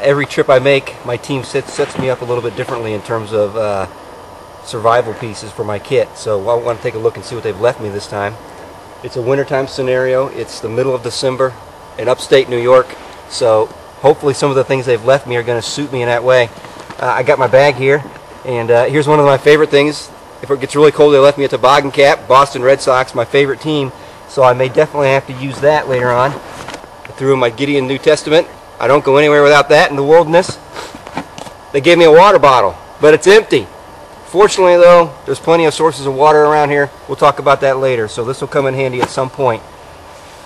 Every trip I make, my team sets me up a little bit differently in terms of survival pieces for my kit. So I want to take a look and see what they've left me this time. It's a wintertime scenario. It's the middle of December in upstate New York. So hopefully some of the things they've left me are going to suit me in that way. I got my bag here, and here's one of my favorite things. If it gets really cold, they left me a toboggan cap. Boston Red Sox, my favorite team. So I may definitely have to use that later on. I threw in my Gideon New Testament. I don't go anywhere without that in the wilderness. They gave me a water bottle, but it's empty. Fortunately though, there's plenty of sources of water around here. We'll talk about that later, so this will come in handy at some point.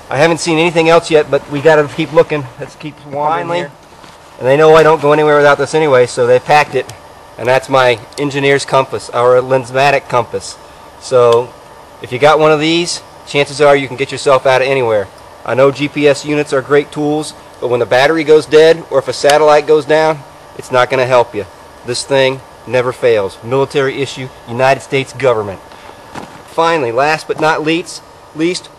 I haven't seen anything else yet, but we gotta keep looking. Let's keep wandering here. And they know I don't go anywhere without this anyway, so they packed it. And that's my engineer's compass, our lensmatic compass. So if you got one of these, chances are you can get yourself out of anywhere. I know GPS units are great tools, but when the battery goes dead or if a satellite goes down, it's not going to help you. This thing never fails. Military issue, United States government. Finally, last but not least,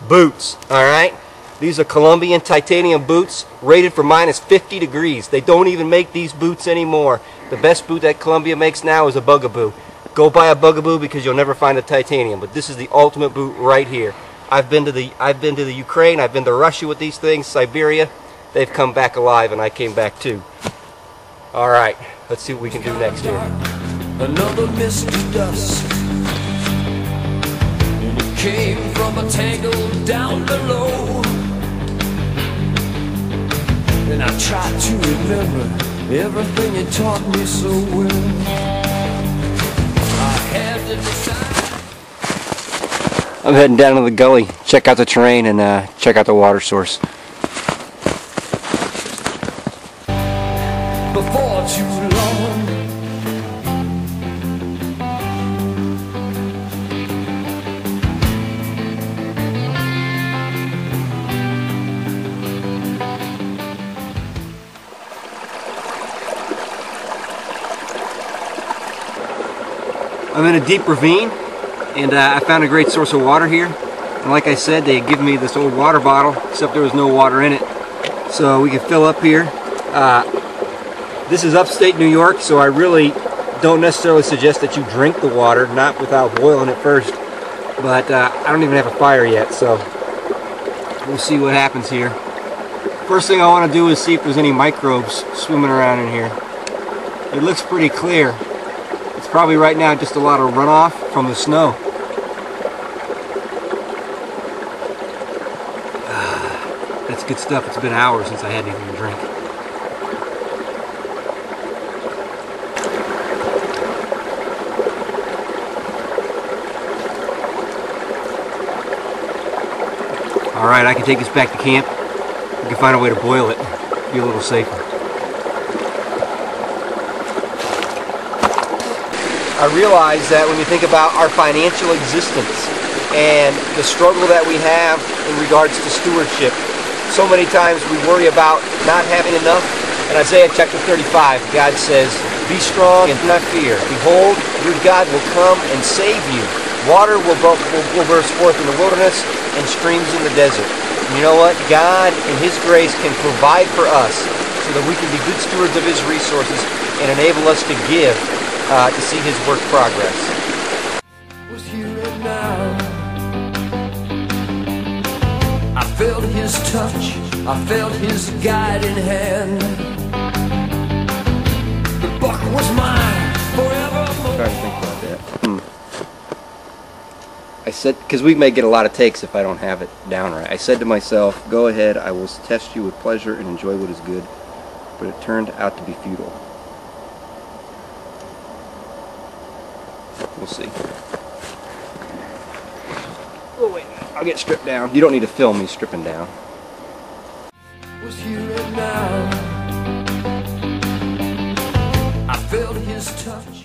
boots. Alright? These are Colombian titanium boots rated for -50 degrees. They don't even make these boots anymore. The best boot that Columbia makes now is a Bugaboo. Go buy a Bugaboo because you'll never find a titanium. But this is the ultimate boot right here. I've been to the Ukraine, I've been to Russia with these things, Siberia. They've come back alive, and I came back too. All right, let's see what we can do next here. Another mist of dust, and it came from a tangle down below. And I tried to remember everything you taught me so well. I had to decide. I'm heading down to the gully, check out the terrain, and check out the water source. Before too long, I'm in a deep ravine, and I found a great source of water here. And like I said, they had given me this old water bottle, except there was no water in it. So we can fill up here. This is upstate New York, so I really don't necessarily suggest that you drink the water, not without boiling it first. But I don't even have a fire yet, so we'll see what happens here. First thing I want to do is see if there's any microbes swimming around in here. It looks pretty clear. It's probably right now just a lot of runoff from the snow. That's good stuff. It's been hours since I had anything to drink. Alright, I can take this back to camp. We can find a way to boil it. Be a little safer. I realize that when you think about our financial existence and the struggle that we have in regards to stewardship, so many times we worry about not having enough. In Isaiah chapter 35, God says, "Be strong and do not fear. Behold, your God will come and save you. Water will burst forth in the wilderness and streams in the desert." And you know what? God, in His grace, can provide for us so that we can be good stewards of His resources and enable us to give to see His work progress. was here and now. I felt His touch, I felt His guiding hand. The buck was mine forevermore. I'm trying to think about that. I said, because we may get a lot of takes if I don't have it down right. I said to myself, go ahead, I will test you with pleasure and enjoy what is good. But it turned out to be futile. We'll see. Oh wait, I'll get stripped down. You don't need to film me stripping down. Was here and now. I felt His touch.